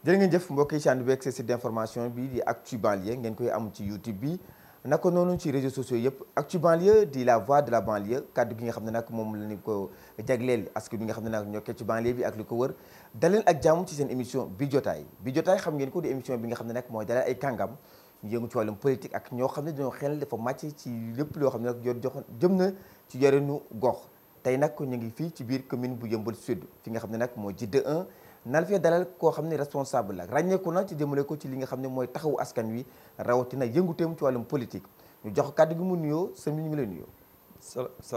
jërë ngeen jëf mbokk yi ci ànd beeg site d'information bi di Actu Banlieue ngeen koy am ci YouTube bi naka noonu ci réseaux sociaux yëpp Actu Banlieue di la voix de la banlieue kaddu gi nga xam ne nag moom la ñu ko jagleel askan bi nga xam ne nag ñoo ci banlieue bi ak li ko wër daleen ak jàmm ci seen émission bi jotaay xam ngeen ko di émission bi nga xam ne nag mooy dalal ay kàngam ñu yëngu ci wàllum politique ak ñoo xam ne dañoo xel dafa màcc ci lépp loo xam ne nag jëm na ci yorinu gox tey nag ñu ngi fii ci biir commune bu Yeumbeul Sud fi nga xam ne nag mooy Djiddah 1 nal fee dalal koo xam ne responsable la ràññeeku na ci jëmale ko ci li nga xam ne mooy taxawu askan wi rawatina yënguteem ci wàllum politique ñu jox kàddu gi mu nuyoo sëñ bi ñu ngi lay nuyoo.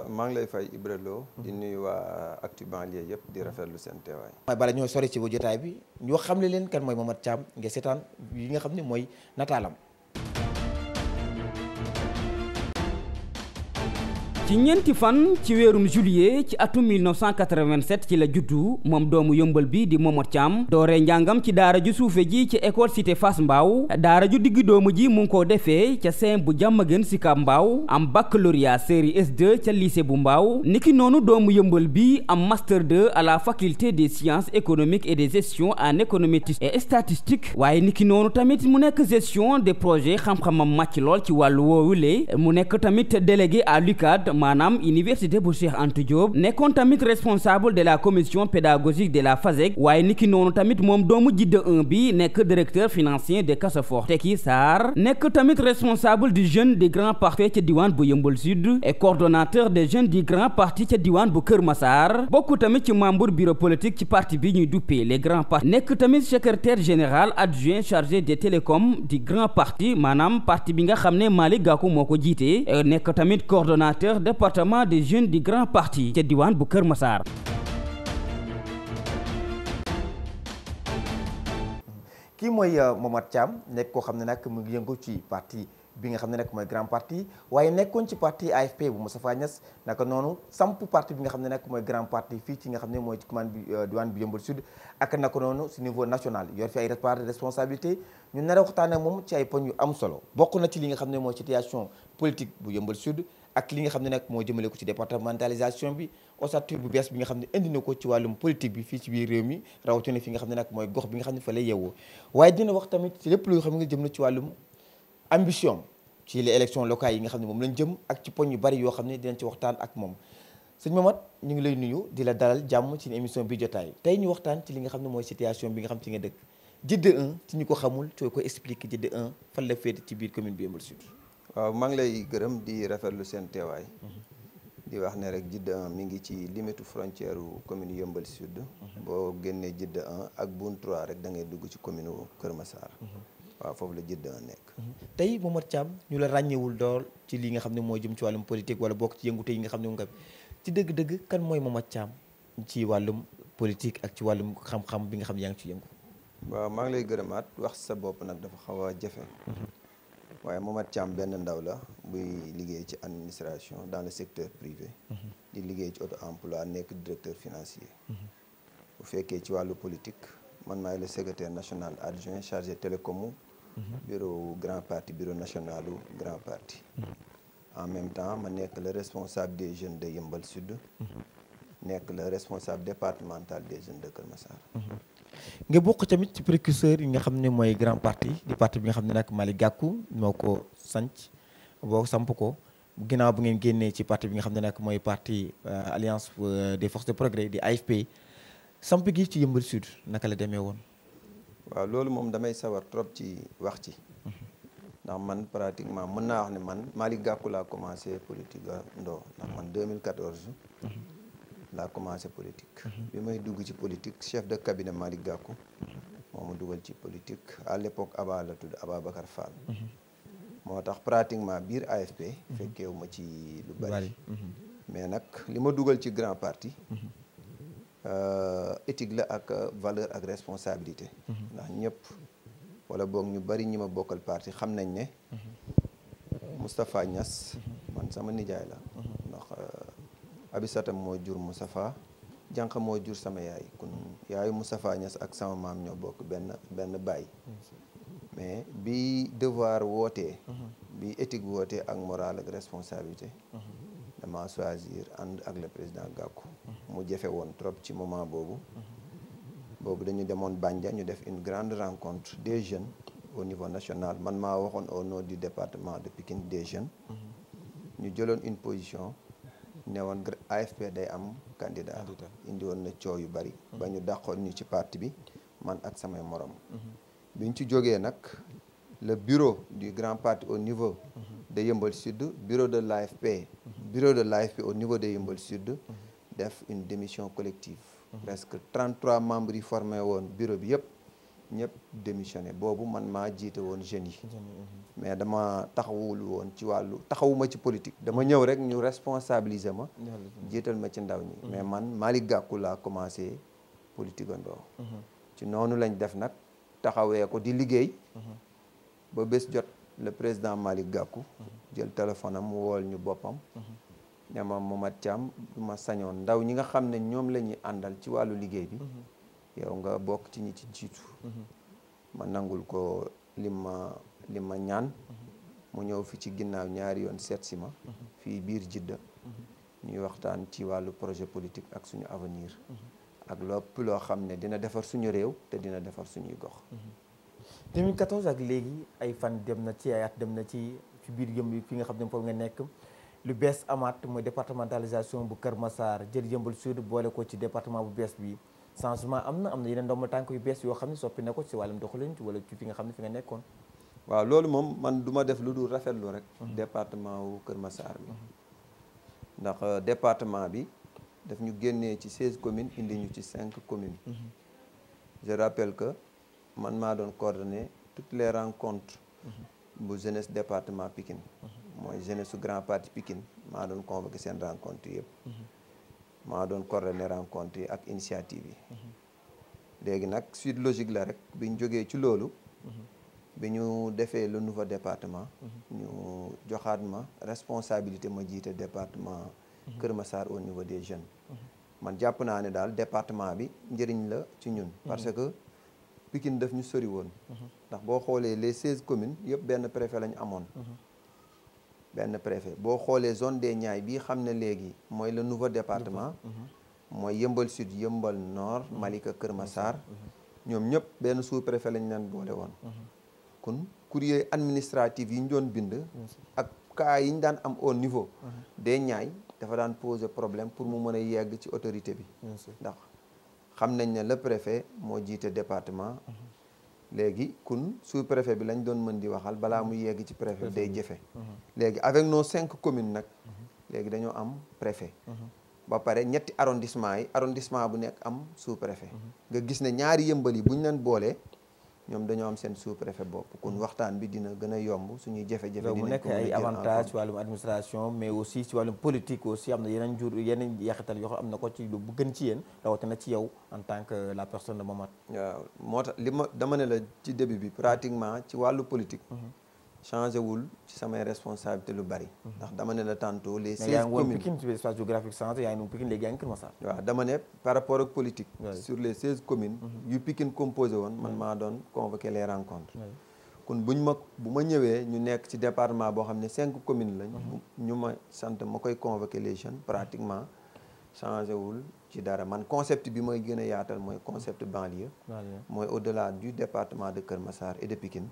maa ngi lay fay Ibra Lo di nuyu waa Actu Banlieue yëpp di rafetlu seen teewaay. bala ñoo sori ci bu jotaay bi ñu xam ne leen kan mooy Momar Thiam nga seetaan yi nga xam ne mooy nataalam. ci ñeenti fan ci weerum juillet ci atum 1987 ci la juddu moom doomu Yeumbeul bi di Momar Thiam dooree njàngam ci daara ju suufe ji ci école cité Fass Mbao daara ju digg doomu ji mu ngi ko defee ca CEM bu Diamaguène Sicap Mbao am baccalauréat série S2 ca lycée bu Mbao niki noonu doomu Yeumbeul bi am master 2 à la faculté des sciences économiques et de gestion en économie et statistique waaye niki noonu tamit mu nekk gestion des projets xam-xamam màcc lool ci wàllu woowule mu nekk tamit délégué à l'UCAD maanaam université bu Cheikh Anta Diop nekkoon tamit responsable de la commission pédagogique de la FASEG waaye niki noonu tamit moom doomu Djiddah 1 bi nekk directeur financier de Casafort Tekki Sarr nekk tamit responsable du jeune du grand parti ca diwaan bu Yeumbeul Sud et coordonnateur des jeunes du grand parti ca diwaan bu Kër Massar bokk tamit ci membre bureau politique ci parti bi ñuy duppee les grands partis nekk tamit secrétaire général adjoint chargé des télécoms du grand parti maanaam parti bi nga xam ne Malick Gakou moo ko jiite nekk tamit coordonnateur département des jeunes du grand parti ca diwaan bu Kër Massar. kii mooy Momar Thiam nekk koo xam ne nag mu ngi yëngu ci parti bi nga xam ne nag mooy grand parti waaye nekkoon ci parti AFP bu Moustapha Niasse naka noonu samp parti bi nga xam ne nag mooy grand parti fii ci nga xam ne mooy ci commune bi diwaan bi Yeumbeul Sud ak naka noonu si niveau national yor fi ay part de responsabilité ñu nar a waxtaan ak moom ci ay poñ yu am solo bokk na ci li nga xam ne mooy situation politique bu Yeumbeul Sud ak li nga xam ne nag moo jëmale ko ci départementalisation bi ossature bu bees bi nga xam ne indi na ko ci wàllum politique bi fii ci biir réew mi rawatina fi nga xam ne nag mooy gox bi nga xam ne fa lay yeewoo waaye dina wax tamit ci lépp loo xam ne jëm na ci wàllum ambition ci les élections locales yi nga xam ne moom lañ jëm ak ci poñ yu bari yoo xam ne dinañ ci waxtaan ak moom sëñ Momar ñu ngi lay nuyu di la dalal jàmm ci émission bi jotaay tey ñu waxtaan ci li nga xam ne mooy situation bi nga xam ci nga dëkk Djiddah 1 ci ñu ko xamul soo ko expliquer Djiddah 1 fan la féete ci biir commune bi Yeumbeul Sud. waaw maa ngi lay gërëm di rafetlu seen teewaay di wax ne rek Djiddah 1 mi ngi ci limite frontière commune Yeumbeul Sud boo génnee Djiddah 1 ak Boune 3 rek da ngay dugg ci commune Kër Massar waaw foofu la Djiddah 1 nekk. tey Momar Thiam ñu la ràññewul dool ci li nga xam ne mooy jëm ci wàllum politique wala bokk ci yëngute yi nga xam ne moom nga ci dëgg-dëgg kan mooy Momar Thiam ci wàllum politique ak ci wàllum xam-xam bi nga xam ne yaa ngi ci yëngu. waaw maa ngi lay gërëmaat wax sa bopp nag dafa xaw a jafe. waaye Momar Thiam benn ndaw la buy liggéey ci administration dans le secteur privé di liggéey ci auto emploi nekk directeur financier bu fekkee ci wàllu politique man maay le secrétaire national adjoint chargé télécomu bureau grand parti bureau nationalu grand parti en même temps ma nekk le responsable des jeunes de Yeumbeul Sud nekk le responsable départemental des jeunes de Kër Massar nga bokk tamit ci précurseur yi nga xam ne mooy grand parti di parti bi nga xam ne nag Malick Gakou moo ko sanc boo samp ko ginnaaw bu ngeen génnee ci parti bi nga xam ne nag mooy parti alliance des forces de progrès di AFP samp gi ci Yeumbeul Sud naka la demee woon. waaw loolu moom damay sawar trop ci wax ci ndax man pratiquement mën naa wax ne man Malick Gakou laa commencé politique ndax man 2014 laa commencé politique bi may dugg ci politique chef de cabinet Malick Gakou moo ma dugal ci politique à l'époque Aba la tudd Ababacar Fall moo tax pratiquement biir AFP fekkeewu ma ci lu bari mais nag li ma dugal ci grand parti éthique la ak valeur ak responsabilité ndax ñëpp wala boog ñu bari ñi ma bokkal parti xam nañ ne Moustapha Niasse man sama nijaay la ndax Abisatam moo jur Moustapha jànq moo jur sama yaay kon yaayu Moustapha Niasse ak sama maam ñoo bokk benn baay mais bi devoir wootee bi éthique wootee ak morale ak responsabilité dama choisir ànd ak le président Gakou mu jafe woon trop ci moment boobu boobu dañu demoon Bandia ñu def une grande rencontre des jeunes au niveau national man maa waxoon au nom du département de Pikine des jeunes ñu jëloon une position ne woon AFP day am candidat indi woon na coow yu bari ba ñu dàqoon ñu ci parti bi man ak samay morom biñ ci jógee nag le bureau du grand parti au niveau de Yeumbeul Sud bureau de l'AFP au niveau de Yeumbeul Sud def une démission collective presque 33 membres yi formé woon bureau bi yëpp ñëpp démissionné boobu man maa jiite woon jeunes yi mais dama taxawul woon ci wàllu taxawuma ci politique dama ñëw rek ñu responsabiliser ma jiital ma ci ndaw ñi mais man Malick Gakou laa commencé politique andoo ci noonu lañ def nag taxawee ko di liggéey ba bés jot le président Malick Gakou jël téléphone am mu wool ñu boppam ne ma Momad Thiam du ma sañoon ndaw ñi nga xam ne ñoom la ñuy àndal ci wàllu liggéey bi yow nga bokk ci ñi ci jiitu ma nangul ko li ma ñaan mu ñëw fi ci ginnaaw ñaari yoon seet si ma fii biir Jidda ñuy waxtaan ci wàllu projet politique ak suñu avenir ak lépp loo xam ne dina defar suñu réew te dina defar suñuy gox 2014 ak léegi ay fan dem na ci ay at dem na ci biir yëmb fi nga xam ne foofu nga nekk lu bees amaat mooy départementalisation bu Kër Massar jël Yeumbeul Sud boole ko ci département bu bees bi changement am na yeneen ndomba tànk yu bees yoo xam ne soppi na ko ci wàllum doxalin wala ci fi nga xam ne fi nga nekkoon waaw loolu moom man du ma def lu dul rafetlu rek département wu Kër Massar bi ndax département bi daf ñu génnee ci 16 communes indi ñu ci 5 communes je rappelle que man maa doon coordonner toutes les rencontres bu jeunesse département Pikine mooy jeunesse su grand parti Pikine maa doon convoqué seen rencontre yëpp maa doon coordonner rencontre yi ak initiative yi léegi nag suite logique la rek bi ñu jógee ci loolu bi ñu defee le nouveau département ñu joxaat ma responsabilité ma jiite département Kër Massar au niveau des jeunes man jàpp naa ne daal département bi njëriñ la ci ñun parce que Pikine daf ñu sori woon ndax boo xoolee les 16 communes yëpp benn préfet lañu amoon benn préfet boo xoolee zone des Niayes bii xam ne léegi mooy le nouveau département mooy Yeumbeul Sud Yeumbeul Nord Malika Kër Massar ñoom ñëpp benn sous préfet lañ leen boole woon kon courrier administratif yi ñu doon bind ak cas yi ñu daan am au niveau des Niayes dafa daan poser problème pour mu mën a yegg ci autorité bi ndax xam nañ ne le préfet moo jiite département léegi kun sous préfet bi lañ doon mën di waxal balaa muy yegg ci préfet day jëfe léegi avec nos 5 communes nag léegi dañoo am préfet ba pare ñetti arrondissement bu nekk am sous préfet nga gis ne ñaari yëmbal yi bu ñu leen boolee ñoom dañoo am seen sous préfet bopp kon waxtaan bi dina gën a yomb suñuy jafe-jafe mu nekk ay avantage ci wàllum administration mais aussi ci wàllum politique aussi am na yeneen yaqital yoo xam am na ko ci lu bu gën ci yéen rawatina ci yow en tant que la personne de Momad waaw moo tax dama ne la ci début bi pratiquement ci wàllu politique changé wul ci samay responsabilité lu bari ndax dama ne la tantôt les 16 communes Pikine ci espace géographique changé yaa ngi nu Pikine léegi yaa ngi Kër Massar waaw dama ne par rapport ak politique sur les 16 communes yu Pikine composé woon man maa doon convoquer les rencontres kon bu ma ñëwee ñu nekk ci département boo xam ne 5 communes lañ ñu ma sant ma koy convoquer les jeunes pratiquement changé wul ci dara man concept bi mooy gën a yaatal mooy concept banlieue mooy au-delà du département de Kër Massar et de Pikine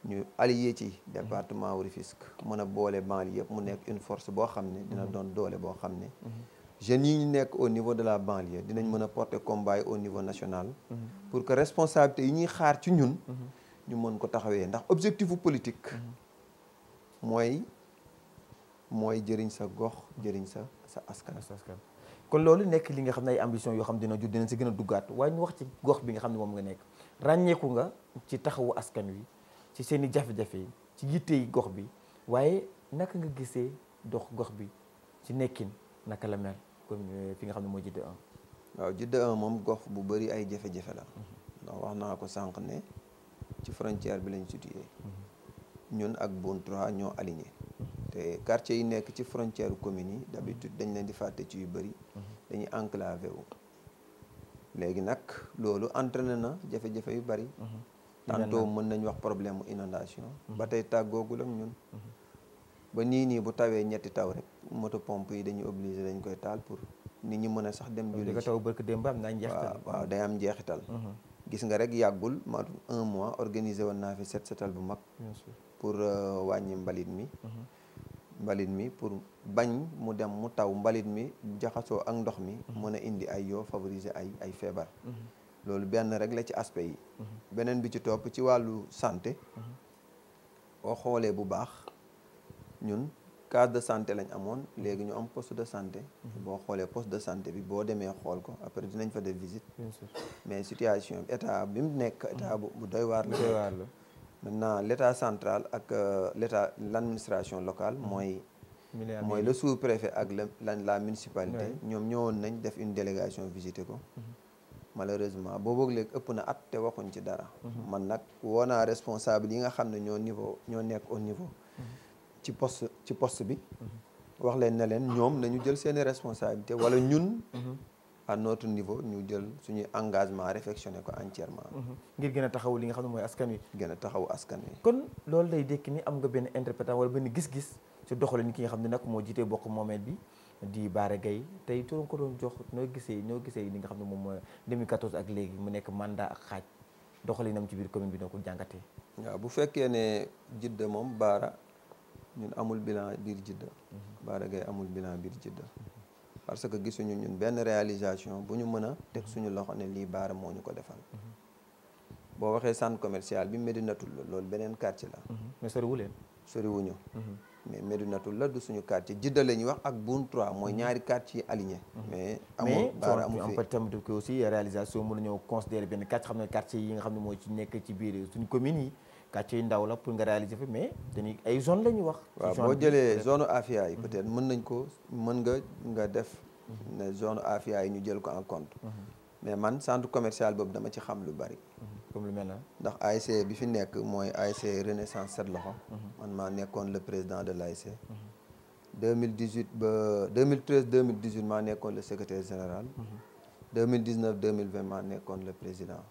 ñu allié ci département wu Rufisque mën a boole banlieue yëpp mu nekk une force boo xam ne dina doon doole boo xam ne jeunes yi ñu nekk au niveau de la banlieue dinañ mën a porter combat yi au niveau national pour que responsabilité yi ñuy xaar ci ñun ñu mën ko taxawee ndax objectifu politique mooy jëriñ sa gox jëriñ sa askan kon loolu nekk li nga xam ne ay ambition yoo xam dina jur dinañ si gën a duggaat waaye ñu wax ci gox bi nga xam ne moom nga nekk ràññeeku nga ci taxawu askan wi ci seen i jafe-jafe yi ci yitte yi gox bi waaye naka nga gisee dox gox bi ci nekkin naka la mel comme fi nga xam ne mooy Jidda 1 waaw Jidda 1 moom gox bu bëri ay jafe-jafe la ndax wax naa ko sànq ne ci frontière bi lañ situé ñun ak Boune 3 ñoo aligné te quartier yi nekk ci frontière communes yi d'habitude dañ leen di fàtte ci yu bëri dañuy enclavé wu léegi nag loolu entraîné na jafe-jafe yu bëri tantôt mën nañ wax problème mu inondation ba tey tàggoogul ak ñun ba nii bu tawee ñetti taw rek moto pompe yi dañuy obligé dañ koy taal pour nit ñi mën a sax dem julli di ko taw barke démb am naa njeexital. waaw day am njeexital. gis nga rek yàggul ma 1 mois organiser woon naa fi set setal bu mag. pour wàññi mbalit mi pour bañ mu dem mu taw mbalit mi jaxasoo ak ndox mi mën a indi ay yoo favoriser ay feebar. loolu benn rek la ci aspect yi. beneen bi ci topp ci wàllu santé. boo xoolee bu baax ñun case de santé lañ amoon léegi ñu am poste de santé. boo xoolee poste de santé bi boo demee xool ko après dinañ fa def visite. mais situation bi état bi mu nekk état bu doy waar la. maintenant l' état central ak l' administration locale mooy le sous-préfet ak la municipalité. ñoom ñëwoon nañ def une délégation visiter ko. malheureusement boobu léegi ëpp na at te waxuñ ci dara. man nag woo naa responsable yi nga xam ne ñoo nekk au niveau. ci poste bi. wax leen ne leen ñoom nañu jël seeni responsabilité wala ñun. à notre niveau ñu jël suñuy engagement réflexionné ko entièrement. ngir gën a taxaw li nga xam ne mooy askan wi. gën a taxaw askan wi. kon loolu day dekki ni am nga benn interprétation wala benn gis-gis ci doxalin ki nga xam ne nag moo jiitee bokk moomeel bi di Bara Gaye tey turam ko doon jox noo gisee li nga xam ne moom mooy 2014 ak léegi mu nekk mandat ak xaaj doxalinam ci biir commune bi noo ko jàngatee. waaw bu fekkee ne Jidda moom Bara ñun amul bilan biir Jidda. Bara Gaye amul bilan biir Jidda. parce que gisuñu ñun benn réalisation bu ñu mën a teg suñu loxo ne lii Bara moo ñu ko defal. boo waxee centre commercial bi Médinatoul la loolu beneen quartier la. mais soriwuñu. mais Médinatoul la du suñu quartier Jidda la ñuy wax ak Boune 3 mooy ñaari quartier yi aligné. mais Bara amu fi tamit ko aussi réalisation mën nañoo considérer benn quartier xam ne quartier yi nga xam ne moo ci nekk ci biir suñu communes yi quartier yu ndaw la pour nga réaliser fa mais dañuy ay zone la ñuy wax. waaw boo jëlee zone Afia yi peut-être mën nga def ne zone Afia yi ñu jël ko en compte. mais man centre commercial boobu dama ci xam lu bari. comme lu mel na ndax ASC bi fi nekk mooy ASC Renaissance Set Loxo. man maa nekkoon le président de l'ASC. 2013 2018 maa nekkoon le secrétaire général. 2019 2020 maa nekkoon le président.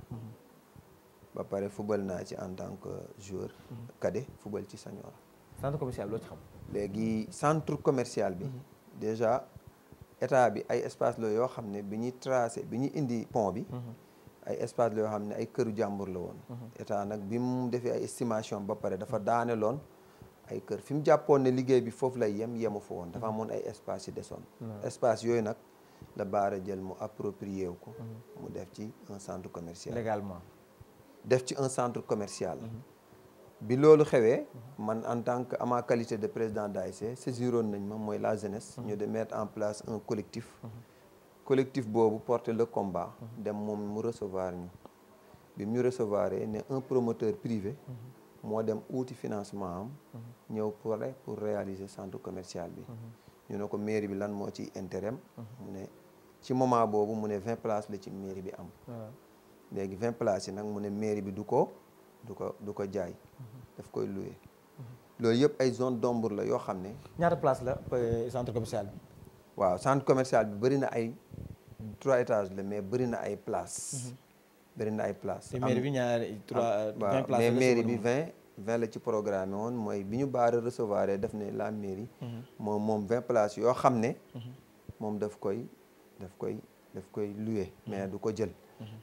ba pare football naa ci en tant que joueur. cadet football ci senior. centre commercial loo ci xam. léegi centre commercial bi. déjà état bi ay espace la yoo xam ne bi ñuy tracé bi ñuy indi pont bi. ay espace la yoo xam ne ay këru jàmbur la woon. état nag bi mu defee ay estimation ba pare dafa daaneloon ay kër fi mu jàppoon ne liggéey bi foofu lay yemu fa woon dafa amoon ay espace yi desoon. espace yooyu nag la Bara jël mu approprié wu ko. mu def ci un centre commercial. légalement. def ci un centre commercial. bi loolu xewee man en tant que ama qualité de président d'ASC saisiroon nañ ma mooy la jeunesse. ñu de mettre en place un collectif. collectif boobu porter le combat. dem moom mu recevoir ñu. bi mu ñu recevoir ne un promoteur privé. moo dem uuti financement am. ñëw pour réaliser centre commercial bi. ñu ne ko mairie bi lan moo ci intérêt mu ne ci moment boobu mu ne 20 places la ci mairie bi am. léegi 20 places yi nag mu ne mairie bi du ko jaay. daf koy louer. loolu yëpp ay zone d'ombre la yoo xam ne. ñaata place la centre commercial bi. waaw centre commercial bi bëri na ay 3 étages la mais bëri na ay places. bëri na ay places. te mairie bi ñaari 3 20 places mais mairie bi 20 la ci programme woon mooy bi ñu Bara recevoir def ne la mairie. moom 20 places yoo xam ne. moom daf koy louer mais du ko jël.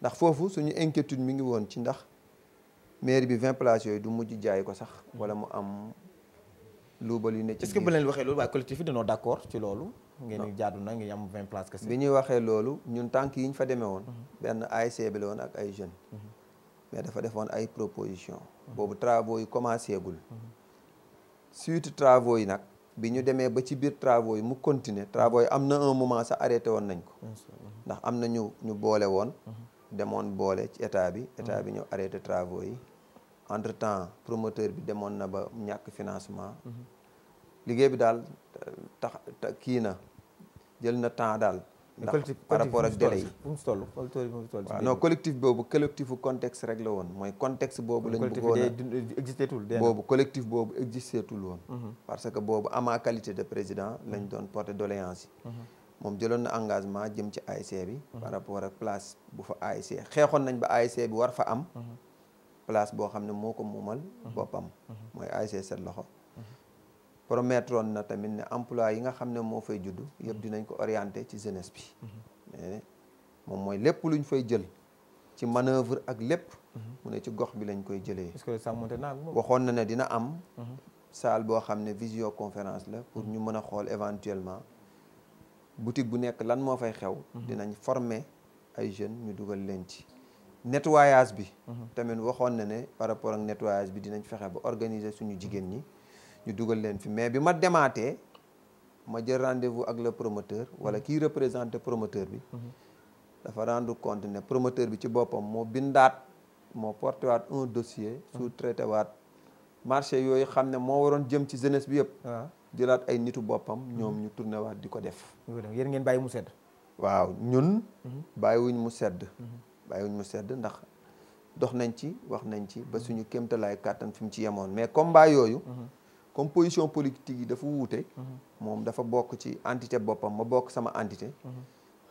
ndax foofu suñu inquiétude mi ngi woon ci ndax mairie bi 20 places yooyu du mujj jaay ko sax wala mu am luubal yu ne ci. est-ce que bu leen waxee loolu waaye collectif yi dañoo d'accord ci loolu. ngeen jaadu na ngeen am 20 places kese. bi ñuy waxee loolu ñun tànk yi ñu fa demee woon. benn ASC bi la woon ak ay jeunes. mais dafa defoon ay propositions. boobu travaux yi commencé gul. suite travaux yi nag bi ñu demee ba ci biir travaux yi mu continuer travaux yi am na un moment sax arrêté woon nañ ko. ndax am na ñu boole woon. demoon boole ci état bi ñëw arrêté travaux yi. entre temps promoteur bi demoon na ba ñàkk financement. liggéey bi daal kii na jël na temps daal. ndax par rapport ak délai yi. waaw non collectif boobu collectifu contexte rek la woon mooy contexte boobu lañ bëggoon a boobu collectif boobu existé tul woon. parce que boobu ama qualité de président lañ doon porter doléance yi. moom jëloon na engagement jëm ci ASC bi. par rapport ak place bu fa ASC xeexoon nañ ba ASC bi war fa am. place boo xam ne moo ko moomal boppam. mooy ASC Set Loxo. promettroon na tamit ne emploi yi nga xam ne moo fay juddu yëpp dinañ ko orienté ci jeunesse bi mais moom mooy lépp luñ fay jël ci manœuvre ak lépp mu ne ci gox bi lañ koy jëlee. est-ce que sàmmonte naa ak moom waxoon na ne dina am salle boo xam ne visioconférence la pour ñu mën a xool éventuellement boutique bu nekk lan moo fay xew dinañ former ay jeunes ñu dugal leen ci nettoyage bi tamit waxoon na ne par rapport ak nettoyage bi dinañ fexe ba organiser suñu jigéen ñi ñu dugal leen fi mais bi ma demaatee ma jël rendez-vous ak le promoteur wala kii représenté promoteur bi dafa rendre compte ne promoteur bi ci boppam moo bindaat moo porté waat un dossier sous-traité waat marché yooyu xam ne moo waroon jëm ci jeunesse bi yëpp jëlaat ay nitu boppam ñoom ñu tourné waat di ko def yéen ngeen bàyyi mu sedd waaw ñun bàyyiwuñ mu sedd ndax dox nañ ci wax nañ ci ba suñu kéemtalaay kàttan fi mu ci yemoon mais combat yooyu comme position politique yi dafa wuute moom dafa bokk ci entité boppam ma bokk sama entité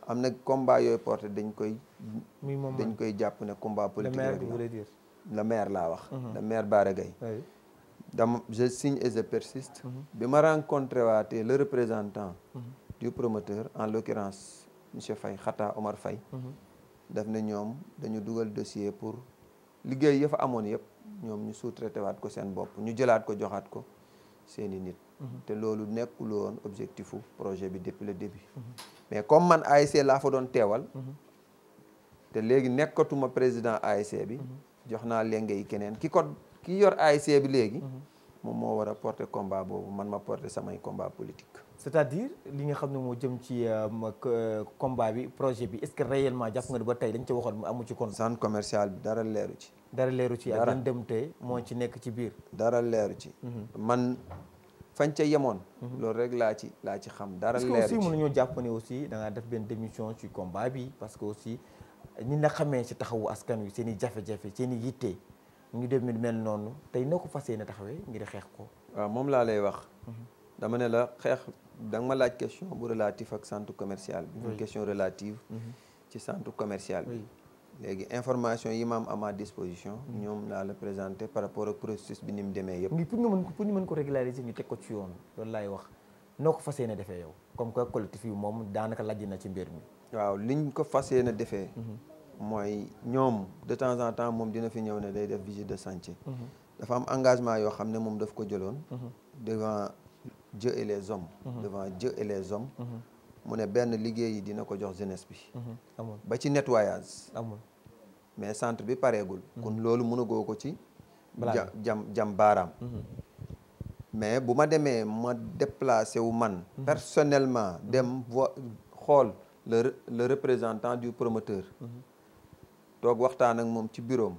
am na combat yooyu porté dañ koy jàpp ne combat politique le maire laa wax le maire Bara Gaye je signe et je persiste bi ma rencontré waatee le représentant du promoteur en l'occurrence monsieur Faye Khata Omar Faye daf ne ñoom dañu dugal dossier pour liggéey ya fa amoon yëpp ñoom ñu sous-traité waat ko seen bopp ñu jëlaat ko joxaat ko seeni nit te loolu nekkul woon objectifu projet bi depuis le début mais comme man ASC laa fa doon teewal te léegi nekkatuma président ASC bi jox naa lenge yi keneen ki yor ASC bi léegi moom moo war a porter combat boobu man ma porter samay combat politique. c'est-à-dire li nga xam ne moo jëm ci combat bi projet bi est-ce que réellement jàpp nga ne ba tey dañ ca waxoon mu amu ci kon centre commercial bi dara leeru ci ak lan dem te moo ci nekk ci biir dara leeru ci man fañ ca yemoon loolu rek laa ci xam dara leeru ci est-ce que aussi mënuñoo jàpp ne aussi da ngaa def benn démission ci combat bi parce que aussi ñi la xamee ci taxawu askan wi seen i jafe-jafe seen i yitte ñu dem mel noonu tey noo ko fas yéene taxawee ngir xeex ko. waaw moom laa lay wax. dama ne la xeex da nga ma laaj question bu relatif ak centre commercial bi. une question relative. ci centre commercial bi. léegi information yi ma am à ma disposition. ñoom laa la présenté par rapport ak processus bi ni mu demee yëpp. pour ñu mën ko régulariser ñu teg ko ci yoon loolu laay wax noo ko fas yéene defee yow comme que collectif yi moom daanaka lajj na ci mbir mi. waaw liñ ko fas yéene defee. mooy ñoom de temps en temps moom dina fi ñëw ne day def visite de chantier. dafa am engagement yoo xam ne moom daf ko jëloon. devant Dieu et les hommes. mu ne benn liggéey yi dina ko jox jeunesse bi. ba ci nettoyage. mais centre bi pareegul. kon loolu mënagoo ko ci. jam baaraam. mais bu ma demee ma déplacé wu man. personnellement dem xool le représentant du promoteur. toog waxtaan ak moom ci bureau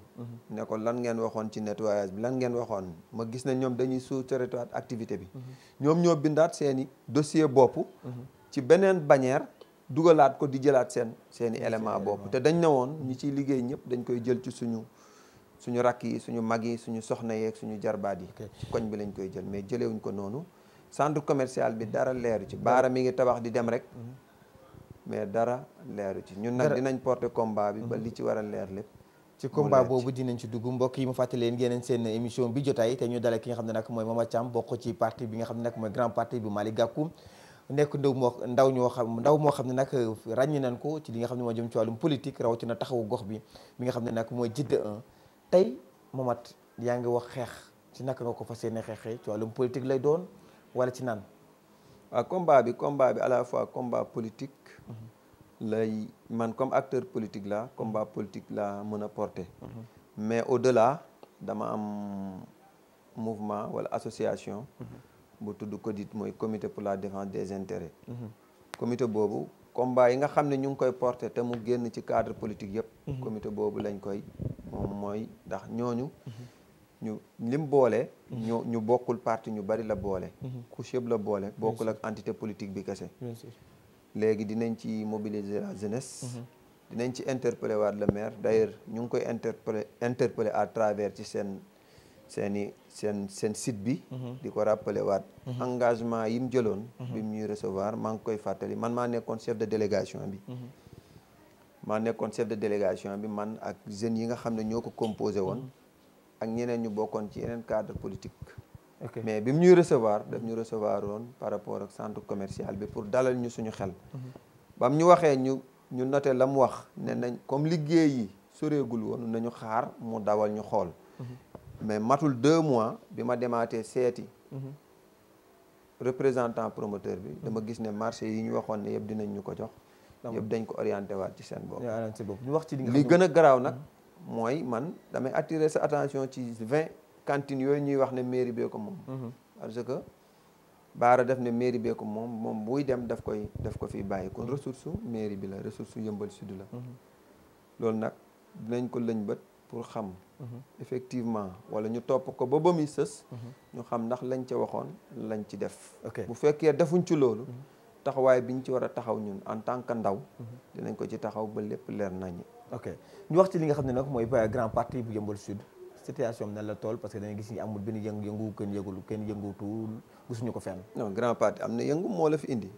ne ko lan ngeen waxoon ci nettoyage bi lan ngeen waxoon ma gis ne ñoom dañuy sous-traiter activité bi ñoom ñoo bindaat seeni dossier bopp ci beneen bannière dugalaat ko di jëlaat seeni élément bopp te dañ ne woon ñi ciy liggéey ñëpp dañ koy jël ci suñu rakk yi suñu mag yi suñu soxna yeeg suñu jarbaat yi ci koñ bi lañ koy jël mais jëlewuñ ko noonu centre commercial bi dara leeru ci baara mi ngi tabax di dem rek mais dara leeru ci ñun nag dinañ porter combat bi ba li ci war a leer lépp ci combat boobu dinañ ci dugg mbokk yi ma fàttali leen ngeen seen émission bi jotaay te ñu dale ki nga xam ne nag mooy Mama Thiam bokk ci parti bi nga xam ne nag mooy grand parti bu Malick Gakou nekk ndaw moo xam ne nag ràññi nañ ko ci li nga xam ne moo jëm ci wàllum politique rawatina taxawu gox bi nga xam ne nag mooy Djidda 1 tey Mamat yaa ngi wax xeex ci naka nga ko fas yéene xeexee ci wàllum politique lay doon wala ci naan waaw combat bi à la fois combat politique lay man comme acteur politique la combat politique la mën a porter mais au-delà dama am mouvement wala association bu tudd CODIT mooy comité pour la défense des intérêts comité boobu combat yi nga xam ne ñu ngi koy porter te mu génn ci cadre politique yëpp comité boobu lañ koy moom mooy ndax ñooñu ñu lim boole ñu bokkul parti ñu bari la boole couche yëpp la boole bokkul ak entité politique bi kese léegi dinañ ci mobiliser la jeunesse dinañ ci interpeller waat le maire d'ailleurs ñu ngi koy interpeller à travers ci seen site bi di ko rappeler waat engagement yi mu jëloon bi mu ñuy recevoir maa ngi koy fàttali man maa nekkoon chef de délégation bi man ak jeunes yi nga xam ne ñoo ko composé woon ak ñeneen ñu bokkoon ci yeneen cadre politique mais bi mu ñuy recevoir daf ñu recevoir woon par rapport ak centre commercial bi pour dalal ñu suñu xel. ba mu ñu waxee ñu noté la mu wax ne nañ comme liggéey yi soreegul woon nañu xaar mu dawal ñu xool. mais matul 2 mois bi ma demaatee seeti. représentant promoteur bi dama gis ne marché yi ñu waxoon ne yëpp dinañ ñu ko jox. yëpp dañ ko orienté waat ci seen bopp. ñu wax ci li gën a garaaw nag mooy man damay attirer sa attention ci 20 cantines yooyu ñuy wax ne mairie bee ko moom. parce que Baara def ne mairie bee ko moom buy dem daf ko fi bàyyi kon ressource mairie bi la ressource Yeumbeul Sud la. loolu nag dinañ ko lëñ bët pour xam. effectivement wala ñu topp ko ba muy sës. ñu xam ndax lañ ca waxoon lañ ci def. bu fekkee defuñ ci loolu. taxawaay biñ ci war a taxaw ñun en tant que ndaw. dinañ ko ci taxaw ba lépp leer nañu. ok ñu wax ci li nga xam ne nag mooy grand parti bu Yeumbeul Sud situation bi nan la tool parce que dañuy gis ni amul benn yëngu kenn yëngutul gisuñu ko fenn. non grand parti am na yëngu moo la fi indi.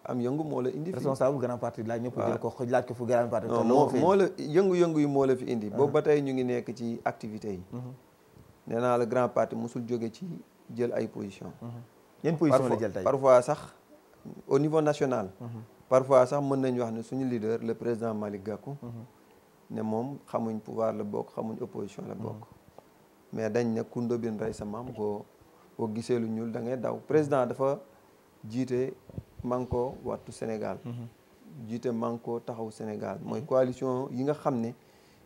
am yëngu moo la indi. responsable grand parti laaj ñëpp jël ko laaj ko fu grand parti. non moo la yëngu-yëngu yi moo la fi indi. boobu ba tey ñu ngi nekk ci activités yi. nee naa la grand parti mosul jóge ci jël ay position. yan position la jël tey parfois sax au niveau national. parfois sax mën nañu wax ne suñu leader le président Malick Gakou. ne moom xamuñ pouvoir la bokk xamuñ opposition la bokk. mais dañ ne ku ndóbin rey sa maam boo gisee lu ñuul da ngay daw président dafa jiite Manko Wattu Sénégal. jiite Manko Taxawu Sénégal mooy coalition yi nga xam ne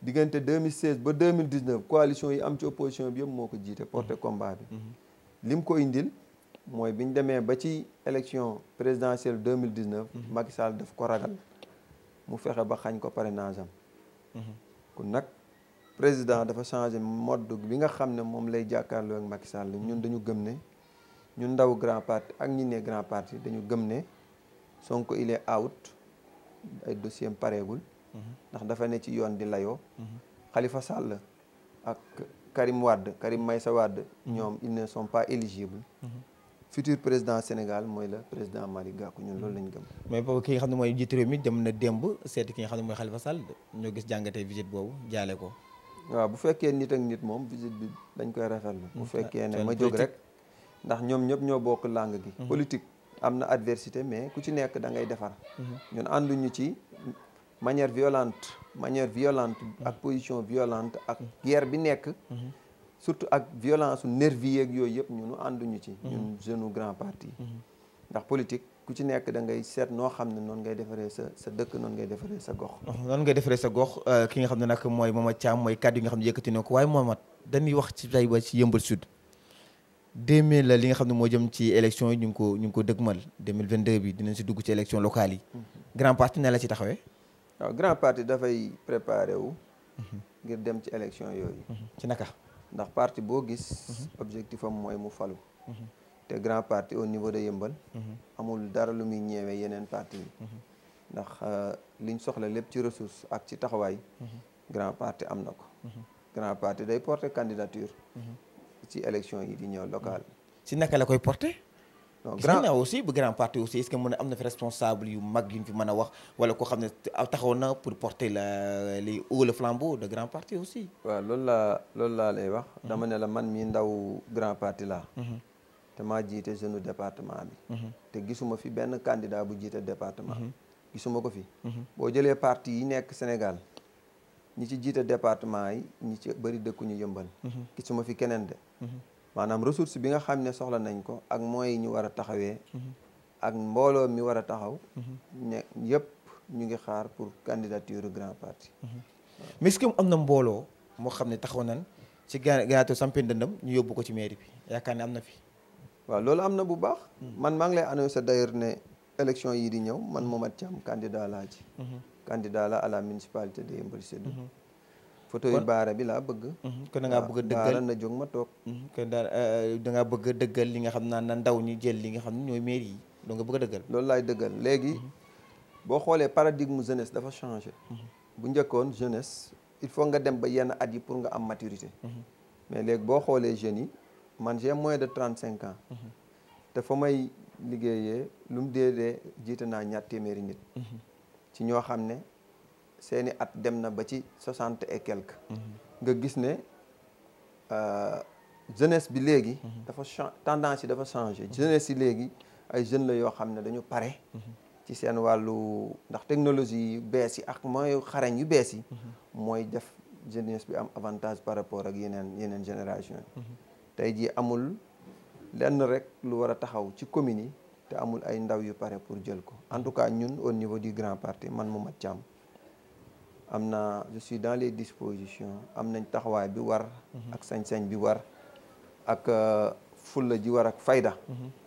diggante 2016 ba 2019 coalition yi am ci opposition bi yëpp moo ko jiite porté combat bi. lim ko indil mooy biñ demee ba ci élection présidentielle 2019. Macky Sall daf ko ragal mu fexe ba xañ ko parrainage am. kon nag président dafa changé mode bi nga xam ne moom lay jàkkaarloo ak Macky Sall ñun dañu gëm ne ñun ndaw grand parti ak ñi ne grand parti dañu gëm ne Sonko il est out ay dossier am pareegul. ndax dafa ne ci yoon di layoo. Khalifa Sall ak Karim Meïssa Wade ñoom ils ne sont pas éligibles. futur président Sénégal mooy la président Malick Gakou ñun loolu lañ gëm. mais boobu ki nga xam ne mooy njiitu réew mi dem na démb seeti ki nga xam ne mooy Khalifa Sall ñoo gis jàngatee visite boobu jaale ko. waaw bu fekkee nit ak nit moom visite bi dañ koy rafetlu. bu fekkee ne ma jóg rek ndax ñoom ñëpp ñoo bokk langue gi. politique am na adversité mais ku ci nekk da ngay defar. ñun ànduñu ci manière violente ak position violente ak guerre bi nekk. surtout ak violence nervi yeeg yooyu yëpp ñunu ànduñu ci. ñun jeune grand parti. ndax politique ku ci nekk da ngay seet noo xam ne noonu ngay defaree sa dëkk noonu ngay defaree sa gox. noonu ngay defaree sa gox ki nga xam ne nag mooy Momath Thiam mooy kàddu yi nga xam ne yëkkati na ko waaye Momath dañuy wax ci tey ba ci Yeumbeul Sud 2000 li nga xam ne moo jëm ci élection yi ñu ngi ko dëgmal 2022 bi dinañ si dugg ci élection locale yi. grand parti ne la ci taxawee. waaw grand parti dafay préparé wu. ngir dem ci élection yooyu. ci naka. ndax parti boo gis. objectif am mooy mu falu. te grand parti au niveau de Yeumbeul. amul dara lu muy ñeewee yeneen parti yi. ndax liñ soxla lépp ci ressource ak ci taxawaay. grand parti am na ko. grand parti day porter candidature. ci élection yi di ñëw local. si naka la koy porter. non grand aussi bu grand parti aussi est-ce que mën a am na fi responsable yu mag yu ñu fi mën a wax wala koo xam ne taxaw na pour porter les hauts le flambeau de grand parti aussi. waaw loolu laa lay wax. dama ne la man mii ndaw grand parti laa. te maa jiite jeune département bi. te gisuma fi benn candidat bu jiite département. gisuma ko fi. boo jëlee parti yi nekk Sénégal ñi ci jiite département yi ñi ci bëri dëkkuñu Yeumbeul. gisuma fi keneen de. maanaam ressource bi nga xam ne soxla nañ ko ak moyens yi ñu war a taxawee. ak mbooloo mi war a taxaw. ne yëpp ñu ngi xaar pour candidature grand parti. mais est-ce que am na mbooloo moo xam ne taxaw nañ ci gànnaaw sampi ndëndam ñu yóbbu ko ci mairie bi yaakaar ne am na fi. waaw loolu am na bu baax. man maa ngi lay annoncé d'ailleurs ne élection yii di ñëw man Momath Thiam candidat laa ci. candidat la à la municipalité de Yeumbeul Sud. photo yu baara bi laa bëgg. kon da ngaa bëgg a dëggal baara na jóg ma toog. kon daal da ngaa bëgg a dëggal li nga xam naa na ndaw ñi jël li nga xam ne ñooy mairie yi doo nga bëgg a dëggal. loolu laay dëggal léegi boo xoolee paradigme jeunesse dafa changé. bu njëkkoon jeunesse il faut nga dem ba yenn at yi pour nga am maturité. mais léegi boo xoolee jeunes yi man j'ai moins de 35 ans. te fa may liggéeyee lu mu dee jiite naa ñaar téeméeri nit. ci ñoo xam ne seeni at dem na ba ci 60 et quelques. nga gis ne jeunesse bi léegi dafa tendance yi dafa changé jeunesse yi léegi ay jeunes la yoo xam ne dañu pare ci seen wàllu ndax technologie yu bees yi ak mooy xarañ yu bees yi mooy def jeunesse bi am avantage par rapport ak yeneen génération yi tey jii amul lenn rek lu war a taxaw ci communes yi te amul ay ndaw yu pare pour jël ko en tout cas ñun au niveau du grand parti man Momath Thiam je suis dans les dispositions am nañ taxawaay bi war ak sañ-sañ bi war ak fulla ji war ak fayda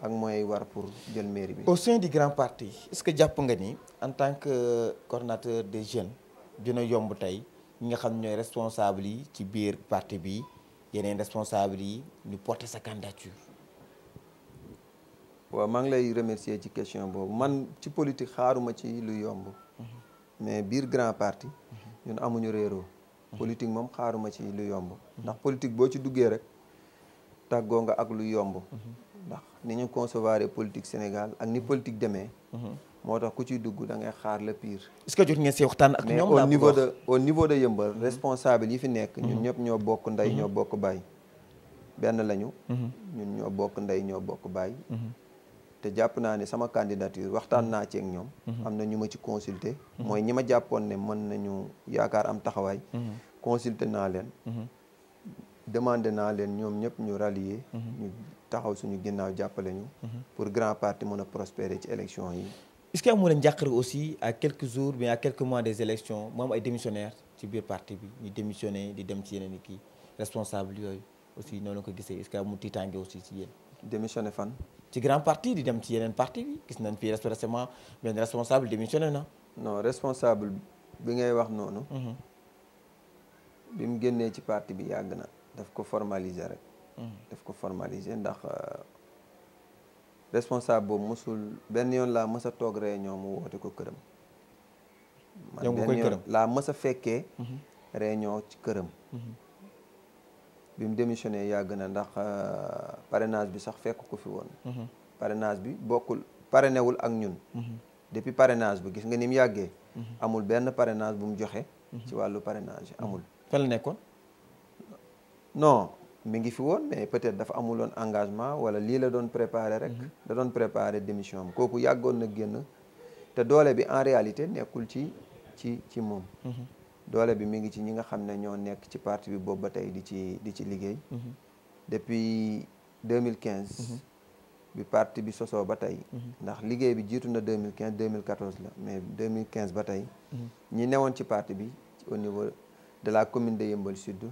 ak moyens war pour jël mairie bi. Au sein du grand parti est-ce que jàpp nga ni en tant que coordonnateur des jeunes dina yomb tey ñi nga xam ñooy responsable yi ci biir parti bi yeneen responsable yi ñu porter sa candidature? waaw maa ngi lay remercier ci question boobu man ci politique xaaruma ci lu yomb mais biir grand parti ñun amuñu réeroo politique moom xaaruma ci lu yomb ndax politique boo ci duggee rek tàggoo nga ak lu yomb ndax ni ñu concevoir politique Sénégal ak ni politique demee moo tax ku ciy dugg da ngay xaar le pire. est-ce que jot ngeen si waxtaan ak ñoom? au niveau de Yeumbeul responsable yi fi nekk ñun ñëpp ñoo bokk ndey ñoo bokk baay benn lañu ñun ñoo bokk ndey ñoo bokk baay te jàpp naa ne sama candidature waxtaan naa ci ak ñoom am na ñu ma ci consulter mooy ñi ma jàppoon ne mën nañu yaakaar am taxawaay consulter naa leen demandé naa leen ñoom ñëpp ñu rallier ñu taxaw suñu ginnaaw jàppale ñu pour grand parti mën a prospérer ci élection yi. est-ce que amoo leen njàqare aussi à quelques jours mais à quelques mois des élections mu am ay démissionnaires ci biir parti bi ñu démissionné di dem ci yeneen i kii responsable yooyu aussi noonu la ko gisee est-ce que amul tiitaange aussi ci yéen? démissionné fan? ci grand parti di dem ci yeneen parti bi gis nañ fii récemment benn responsable démissionné na. non responsable bi ngay wax noonu. bi mu génnee ci parti bi yàgg na daf ko formaliser rek. daf ko formaliser ndax responsable boobu mosul benn yoon laa mës a toog réunion mu woote ko këram. man benn yoon laa mës a fekkee. réunion ci këram. bi mu démissionné yàgg na ndax parrainage bi sax fekk ko fi woon. parrainage bi parrainewul ak ñun. depuis parrainage bi gis nga ni mu yàggee. amul benn parrainage bu mu joxe. ci wàllu parrainage amul. fan la nekkoon? non mi ngi fi woon mais peut-être dafa amuloon engagement wala lii la doon préparer rek. da doon préparer démission am kooku yàggoon na génn te doole bi en réalité nekkul ci moom. doole bi mi ngi ci ñi nga xam ne ñoo nekk ci parti bi boobu ba tey di ci liggéey. depuis 2015. bi parti bi sosoo ba tey. ndax liggéey bi jiitu na 2015 2014 la mais 2015 ba tey. ñi newoon ci parti bi au niveau de la commune de Yeumbeul Sud.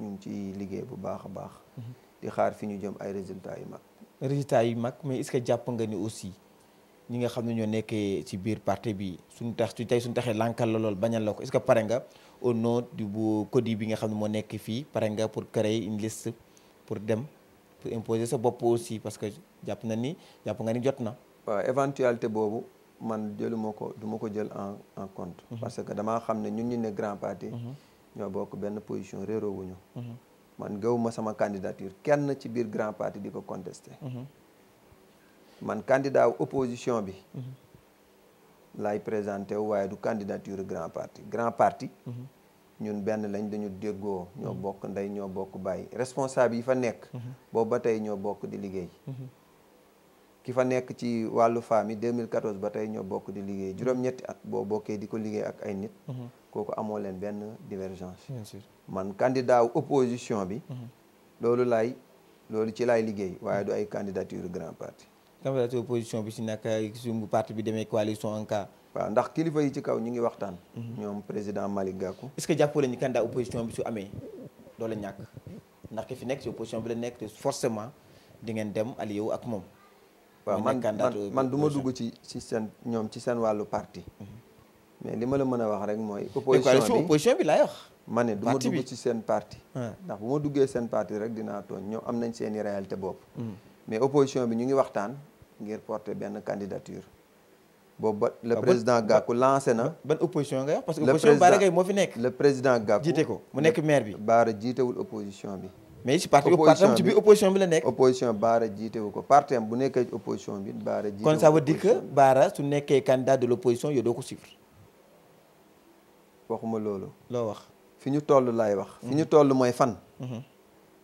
ñu ngi ci liggéey bu baax a baax. di xaar fi ñu jëm ay résultats yu mag. résultats yu mag mais est-ce que jàpp nga ni aussi ñi nga xam ne ñoo nekkee ci biir parti bi suñu taxee lankal la lool bañal la ko est-ce que pare nga au nom du bu CODI bi nga xam ne moo nekk fii pare nga pour créer une liste pour dem pour imposer sa bopp aussi parce que jàpp nga ni jot na. waaw éventualité boobu man jëluma ko du ma ko jël en compte. parce que damaa xam ne ñun ñu ne grand parti. ñoo bokk benn position réeroo wuñu. man gëwuma sama candidature kenn ci biir grand parti di ko contester. man candidat opposition bi. laay présenté wu waaye du candidature grand parti. ñun benn lañ dañu déggoo. ñoo bokk ndey ñoo bokk bàyyi responsable yi fa nekk. boobu ba tey ñoo bokk di liggéey. ki fa nekk ci wàllu famille 2014 ba tey ñoo bokk di liggéey juróom-ñetti at boo bokkee di ko liggéey ak ay nit. kooku amoo leen benn divergence. bien sûr man candidat opposition bi. loolu ci laay liggéey waaye du ay candidature grand parti. candidature opposition bi si nag suñu parti bi demee coalition en cas. waaw ndax kilifa yi ci kaw ñu ngi waxtaan. ñoom président Malick Gakou. est-ce que jàppoo leen ni candidat opposition bi su amee doo la ñàkk ndax ki fi nekk si opposition bi la nekk te forcément di ngeen dem allié wu ak moom. waaw man du ma dugg ci seen ñoom ci seen wàllu parti. mais li ma la mën a wax rek mooy. opposition bi laay wax. ma ne du ma dugg ci seen parti. ndax bu ma duggee seen parti rek dinaa tooñ ñoom am nañ seeni réalité bopp. mais opposition bi ñu ngi waxtaan ngir porter benn candidature. boobu ba le président Gakou lancé na. ban opposition nga wax parce que opposition Bara Gaye moo fi nekk. le président Gakou jiite ko mu nekk maire bi. Bara jiitewul opposition bi. mais si parti ci biir opposition bi la nekk. opposition Bara jiitewu ko parti am bu nekkee ci opposition bi Bara jiitewu kon ça veut dire que Bara su nekkee candidat de l'opposition yow doo ko suivre. waxuma loolu. loo wax. fi ñu toll laay wax. fi ñu toll mooy fan.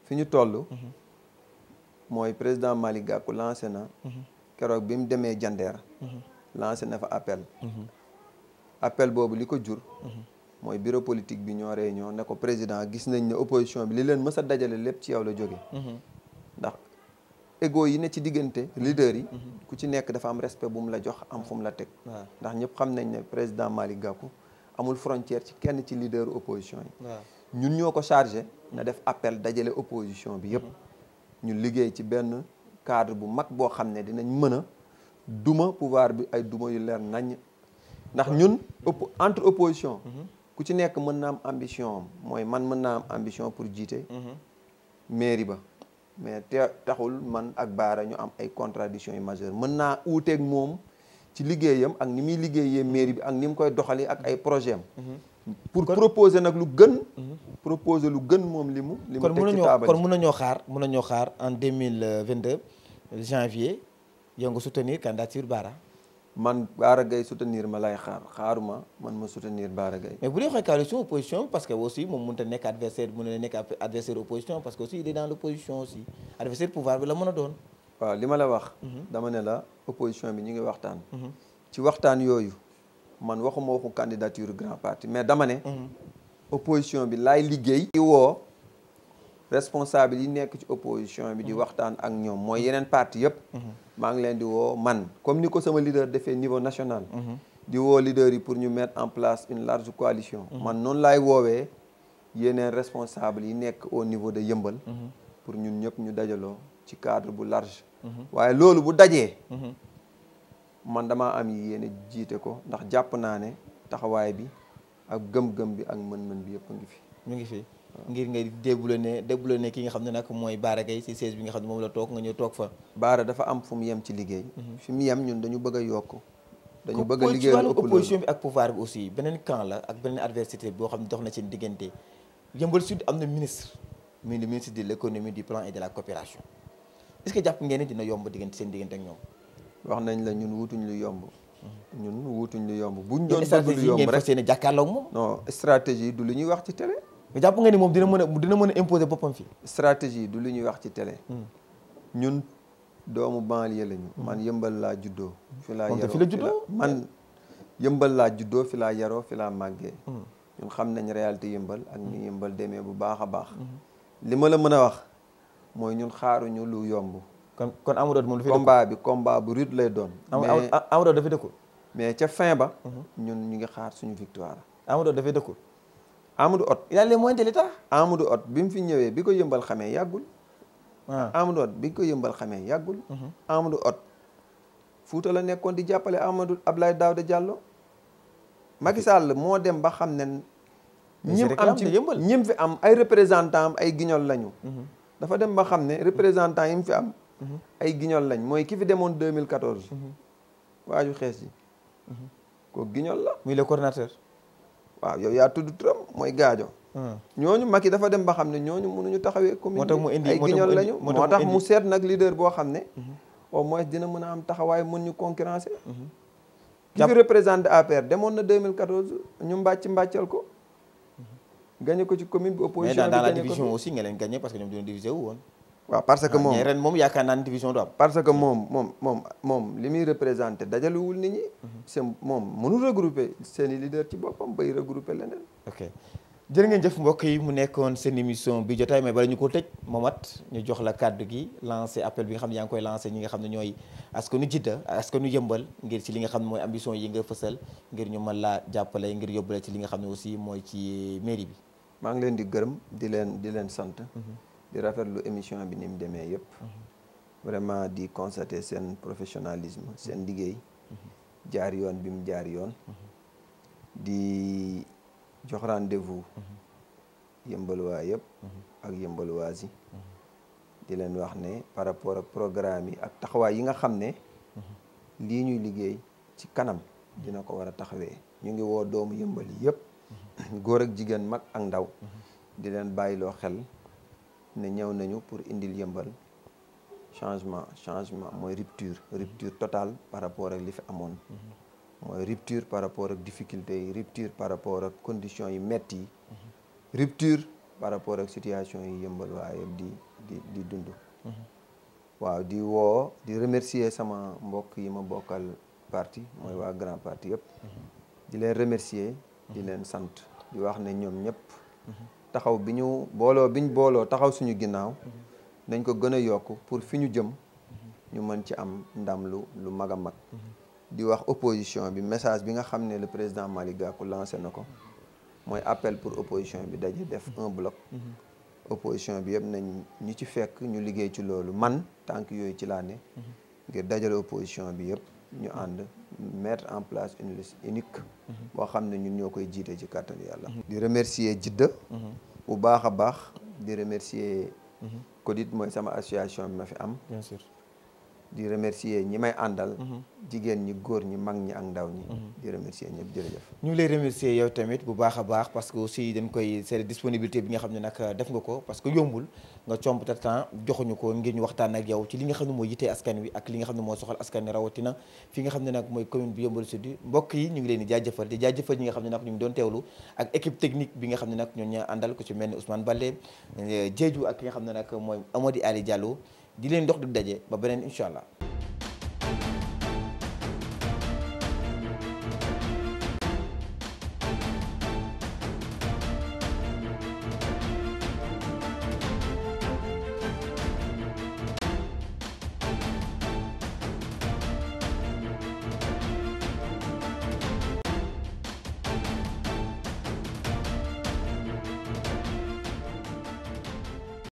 fi ñu toll. mooy président Malick Gakou lancé na keroog bi mu demee Jandeer lancé na fa appel boobu li ko jur mooy bureau politique bi ñoo réunion ne ko président gis nañ ne opposition bi li leen mës a dajale lépp ci yow la jóge ndax égo yi ne ci diggante leader yi ku ci nekk dafa am respect bu mu la jox am fu mu la teg ndax ñëpp xam nañ ne président Malick Gakou amul frontière ci kenn ci leader opposition yi ñun ñoo ko chargé na def appel dajale opposition bi yëpp ñu liggéey ci benn cadre bu mag boo xam ne dinañ mën a duma pouvoir bi ay duma yu leer nañ ndax ñun entre opposition ku ci nekk mën na am ambition am mooy man mën naa am ambition pour jiite mairie ba mais taxul man ak Bara ñu am ay contradictions yu majeures mën naa uuteeg moom ci liggéeyam ak ni muy liggéeyee mairie bi ak ni mu koy doxalee ak ay projet am pour proposer nag lu gën proposer lu gën moom li mu teg ci taabal kon mën nañoo xaar en 2022 janvier yow nga soutenir candidature Bara man Bara Gaye soutenir ma lay xaaruma man ma soutenir Bara Gaye mais bu dee xoolee coalition opposition parce que aussi moom mënut a nekk adversaire opposition parce que aussi il est dans l'opposition aussi adversaire pouvoir bi la mën a doon waaw li ma la wax dama ne la opposition bi ñu ngi waxtaan ci waxtaan yooyu man waxuma waxu candidature grand parti mais dama ne opposition bi laay liggéey di woo responsable yi nekk ci opposition bi di waxtaan ak ñoom mooy yeneen parti yëpp maa ngi leen di woo man comme ni ko sama leader defee niveau national di woo leader yi pour ñu mettre en place une large coalition man noonu laay woowee yeneen responsable yi nekk au niveau de Yeumbeul pour ñun ñëpp ñu dajaloo ci cadre bu large waaye loolu bu dajee man damaa am yéene jiite ko ndax jàpp naa ne taxawaay bi ak gëm-gëm bi ak mën-mën bi yëpp a ngi fi ñu ngi fi ngir nga déboulonné ne ki nga xam ne nag mooy Bara Gaye ci siège bi nga xam ne moom la toog nga ñëw toog fa Bara dafa am fu mu yem ci liggéey fi mu yem ñun dañu bëgg a yokk dañu bëgg a liggéeyal ëpp opposition bi ak pouvoir bi aussi beneen camp la ak beneen adversité boo xam ne dox na seen diggante Yeumbeul Sud am na ministre de l'économie du plan et de la coopération est-ce que jàpp ngeen ne dina yomb seen diggante ak ñoom wax nañ la ñun wutuñ lu yomb buñ doon bëgg lu yomb rek ngeen jàkkaarloo ak moom non stratégie du lu ñuy wax ci télé mais jàpp nga ni moom dina mën a imposer boppam fii stratégie du lu ñuy wax ci télé ñun doomu banlieue lañu man Yeumbeul laa juddoo fi laa yaroo man Yeumbeul laa juddoo fi laa yaroo fi laa màggee ñun xam nañ réalité Yeumbeul ak ni Yeumbeul demee bu baax a baax li ma la mën a wax mooy ñun xaaruñu lu yomb kon Amadou moom combat bu rude lay doon Amadou dafay dëkkul mais ca fin ba ñun ñu ngi xaar suñu victoire Amadou dafay dëkkul Amadou Hott il a les moyens de l'État Amadou Hott bi mu fi ñëwee bi ko Yeumbeul xamee yàggul Amadou Hott bi ko Yeumbeul xamee yàggul Amadou Hott Fuuta la nekkoon di jàppale Abdoulaye Daouda Diallo Macky Sall moo dem ba xam ne ñim fi am ay représentant am ay guignol lañu dafa dem ba xam ne représentant yi mu fi am ay guignol lañ mooy ki fi demoon 2014 waaju xees yi kooku guignol la muy le coordinateur waaw yow yaa tudd turam mooy Gaajo ñooñu Macky dafa dem ba xam ne ñooñu mënuñu taxawee commune bi ay guignol lañu moo tax mu seet nag leader boo xam ne au moins dina mën a am taxawaay mën ñu concurrencer ki fi représenté APR demoon na 2014 ñu mbàccal ko gagné ko ci commune bi opposition mais dans la division aussi nga leen gagné parce que ñoom dañoo divisé wu woon waaw parce que moom ren moom yaakaar naa ne division du am parce que moom li muy représenté dajaluwul nit ñi c'est moom mënul regrouper seeni leader ci boppam bay regrouper leneen ok jërë ngeen jëf mbokk yi mu nekkoon seen émission bi jotaay mais bala ñu ko tëj Momat ñu jox la kàddu gi lancé appel bi nga xam ne yaa ngi koy lancé ñi nga xam ne ñooy askanu Jidda askanu Yeumbeul ngir ci li nga xam ne mooy ambition yi nga fësal ngir ñu mën laa jàppale ngir yóbbale ci li nga xam ne aussi mooy ci mairie bi maa ngi leen di gërëm di leen sant di rafetlu émission bi ni mu demee yëpp vraiment di constater seen professionnalisme seen liggéey jaar yoon bi mu jaar yoon di jox rendez-vous Yeumbeul waa yëpp ak Yeumbeul waa si di leen wax ne par rapport ak programme yi ak taxawaay yi nga xam ne lii ñuy liggéey ci kanam dina ko war a taxawee ñu ngi woo doomu Yeumbeul yi yëpp góor ak jigéen mag ak ndaw di leen bàyyiloo xel ne ñëw nañu pour indil Yeumbeul changement mooy rupture totale par rapport ak li fi amoon mooy rupture par rapport ak difficulté yi rupture par rapport ak conditions yi metti yi rupture par rapport ak situation yi Yeumbeul waa yëpp di dund waaw di remercier sama mbokk yi ma bokkal parti mooy waa grand parti yëpp di leen remercier di leen sant di wax ne ñoom ñëpp taxaw bi ñu booloo taxaw suñu ginnaaw nañ ko gën a yokk pour fi ñu jëm ñu mën ci am ndam lu mag a mag di wax opposition bi message bi nga xam ne le président Malick Gakou lancé na ko mooy appel pour opposition bi daje def un bloc opposition bi yëpp nañ ñu ci fekk ñu liggéey ci loolu man tànk yooyu ci laa ne ngir dajale opposition bi yëpp ñu ànd mettre en place une liste unique boo xam ne ñun ñoo koy jiite ci kàttan yàlla di remercier Jidda bu baax a baax di remercier CODID mooy sama association bi ma fi am bien sûr di remercier ñi may àndal jigéen ñi góor ñi mag ñi ak ndaw ñi di remercier ñëpp jërëjëf ñu ngi lay remercier yow tamit bu baax a baax parce que aussi dañ koy c'est disponibilité bi nga xam ne nag def nga ko parce que yombul nga comp ta temps joxuñu ko ngir ñu waxtaan ak yow ci li nga xam ne mooy yitee askan wi ak li nga xam ne moo soxal askan wi rawatina fi nga xam ne nag mooy commune bi Yeumbeul Sud mbokk yi ñu ngi leen di jaajëfal ñi nga xam ne nag ñu ngi doon teewlu ak équipe technique bi nga xam ne nag ñoo ñaa àndal ko ci mel ni Ousmane Baldé Diédhiou ak ki nga xam ne nag mooy Amady Ali Diallo di leen dox di daje ba beneen incha allah